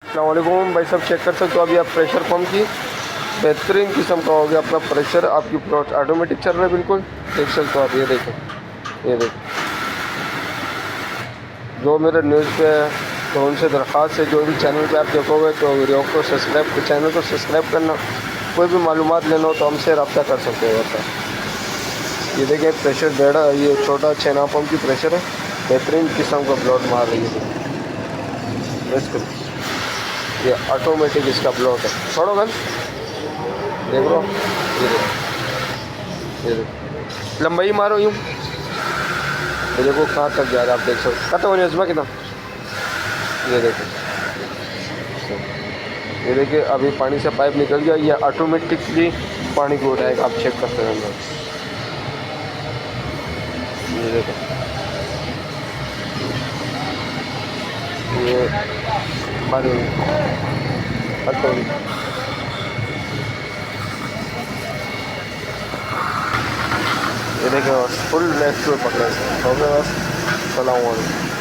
अस्सलाम वालेकुम भाई साहब, चेक कर सकते हो अभी आप प्रेशर पंप की बेहतरीन किस्म का हो गया आपका प्रेशर। आपकी प्लॉट ऑटोमेटिक चल रहा है बिल्कुल, देख सकते हो आप। ये देखें, ये देखें। जो मेरे न्यूज़ पे तो उनसे दरख्वास्त है, जो भी चैनल पे आप देखोगे तो वीडियो को सब्सक्राइब, चैनल को सब्सक्राइब करना। कोई भी मालूमात लेना हो तो हमसे रब्ता कर सकते हो सर। ये देखिए प्रेशर बेड़ा, ये छोटा छेना पंप की प्रेशर है, बेहतरीन किस्म का प्लॉट मार रही है। इसको ये ऑटोमेटिक इसका प्लॉट है। छोड़ो गन, देख लो। ये देखो, ये देखो लंबाई मारो यूँ, ये देखो कहाँ तक जा रहा है आप देख सकते। खत्म होने इसमें कितना, ये देखो, ये देखिए अभी पानी से पाइप निकल गया, ये ऑटोमेटिकली पानी को उठाएगा। आप चेक करते हैं अंदर, ये देखो, ये पानी खत्म। ये देखिए बस फुल नेक्स्ट पे पकड़ा है। हो गया बस, सलाम वालेकुम।